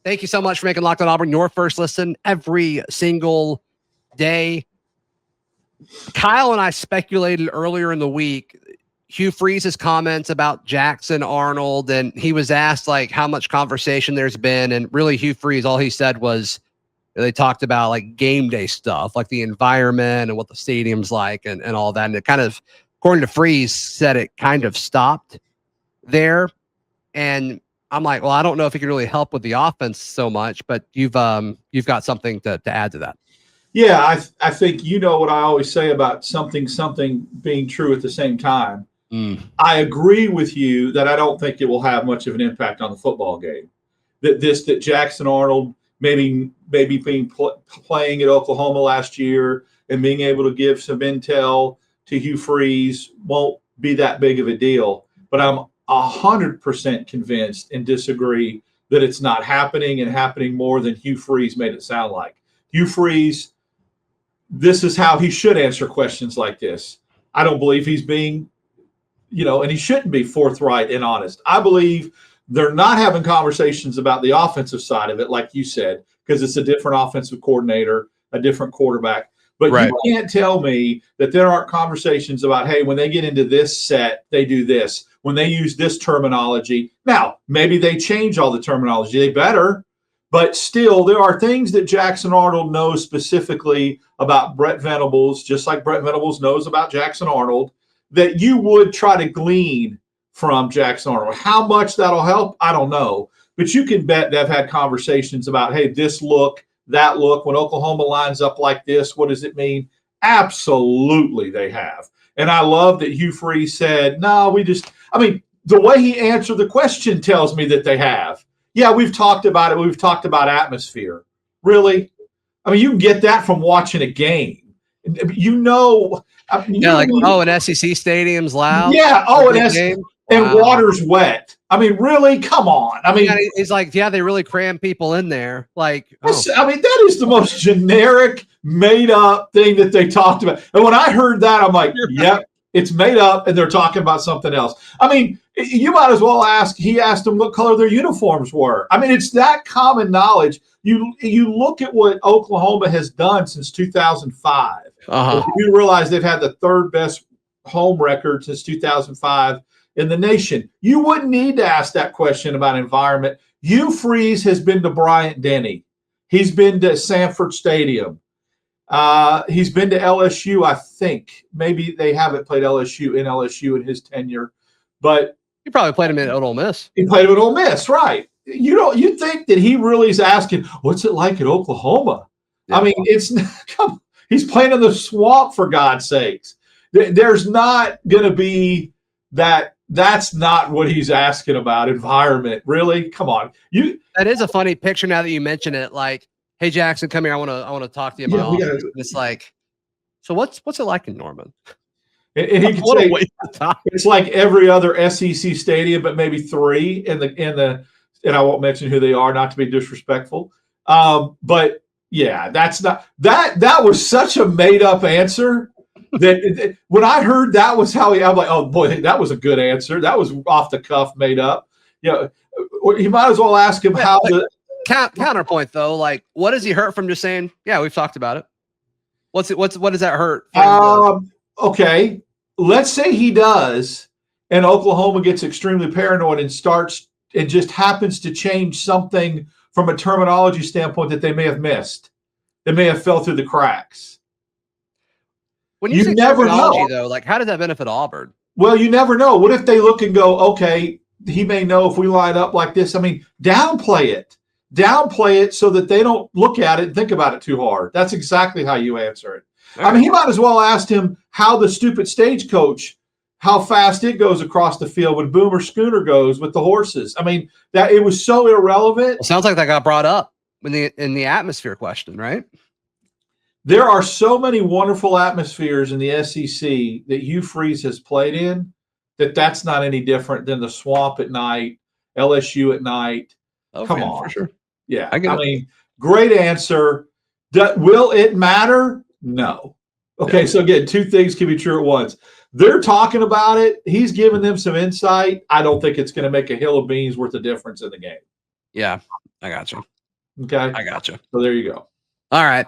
Thank you so much for making Locked On Auburn your first listen every single day. Kyle and I speculated earlier in the week Hugh Freeze's comments about Jackson Arnold, and he was asked like how much conversation there's been, and really Hugh Freeze, all he said was they talked about like game day stuff, like the environment and what the stadium's like and all that. And it kind of, according to Freeze, said it kind of stopped there. And I'm like, well, I don't know if he could really help with the offense so much, but you've got something to add to that. Yeah, I think you know what I always say about something being true at the same time. I agree with you that I don't think it will have much of an impact on the football game. That Jackson Arnold maybe being playing at Oklahoma last year and being able to give some intel to Hugh Freeze won't be that big of a deal. But I'm 100% convinced and disagree that it's not happening and happening more than Hugh Freeze made it sound like. Hugh Freeze, this is how he should answer questions like this. I don't believe he's being, and he shouldn't be forthright and honest. I believe they're not having conversations about the offensive side of it, like you said, because it's a different offensive coordinator, a different quarterback. But right. You can't tell me that there aren't conversations about, hey, when they get into this set, they do this. When they use this terminology. Now, maybe they change all the terminology. They better. But still, there are things that Jackson Arnold knows specifically about Brett Venables, just like Brett Venables knows about Jackson Arnold, that you would try to glean from Jackson Arnold. How much that'll help, I don't know. But you can bet they've had conversations about, hey, this look, that look, when Oklahoma lines up like this, what does it mean? Absolutely they have. And I love that Hugh Freeze said, no, the way he answered the question tells me that they have. Yeah, we've talked about it. We've talked about atmosphere. Really? You can get that from watching a game. Like, an SEC stadium's loud. Yeah, and water's wet. Really? Come on. He's like, yeah, they really cram people in there. Like, that is the most generic, made up thing that they talked about. And when I heard that, I'm like, yep, it's made up, and they're talking about something else. You might as well ask. He asked them what color their uniforms were. It's that common knowledge. You look at what Oklahoma has done since 2005. You realize they've had the third best home record since 2005 in the nation. You wouldn't need to ask that question about environment. Hugh Freeze has been to Bryant-Denny. He's been to Sanford Stadium. He's been to LSU, I think. Maybe they haven't played LSU in his tenure. But he probably played him at Ole Miss. He played him at Ole Miss, right. You think that he really is asking, what's it like at Oklahoma? Yeah. He's playing in the swamp, for God's sakes. There's not going to be that. That's not what he's asking about, environment. Really? Come on. That is a funny picture now that you mention it. Like, hey, Jackson, come here. I want to talk to you in my office. It's like, so what's it like in Norman? And he could say, it's like every other SEC stadium, but maybe three in the and I won't mention who they are, not to be disrespectful. But yeah, that's not that was such a made up answer that when I heard that was how I'm like, oh boy, that was a good answer. That was off the cuff, made up. You might as well ask him how the counterpoint though. Like, what does he hurt from just saying, yeah, we've talked about it? What does that hurt? Okay. Let's say he does, and Oklahoma gets extremely paranoid and starts and just happens to change something from a terminology standpoint that they may have missed. They may have fell through the cracks. When you say never know, though, like how does that benefit Auburn? Well, you never know. What if they look and go, okay, he may know if we line up like this. Downplay it. Downplay it so that they don't look at it and think about it too hard. That's exactly how you answer it. He might as well ask him how the stupid stagecoach, how fast it goes across the field when Boomer Schooner goes with the horses. That it was so irrelevant. Well, sounds like that got brought up in the atmosphere question, right? There are so many wonderful atmospheres in the SEC that Hugh Freeze has played in that's not any different than the swamp at night, LSU at night. Oh, come man, on. For sure. Yeah. Great answer. Will it matter? No. Okay, so again, two things can be true at once. They're talking about it. He's giving them some insight. I don't think it's going to make a hill of beans worth of difference in the game. Yeah, I got you. Okay. I gotcha. So there you go. All right.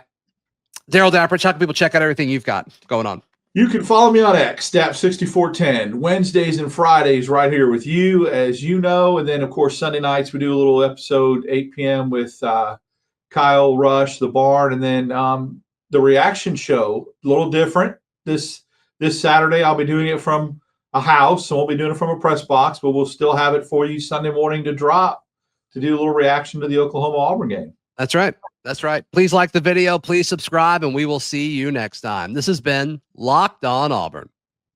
Daryl Dapper, how can people check out everything you've got going on? You can follow me on X, DAP6410, Wednesdays and Fridays right here with you, as you know. And then, of course, Sunday nights we do a little episode, 8 p.m. with Kyle Rush, The Barn. And then the reaction show, a little different. This Saturday, I'll be doing it from a house. So I won't be doing it from a press box, but we'll still have it for you Sunday morning to drop to do a little reaction to the Oklahoma-Auburn game. That's right. That's right. Please like the video. Please subscribe, and we will see you next time. This has been Locked On Auburn.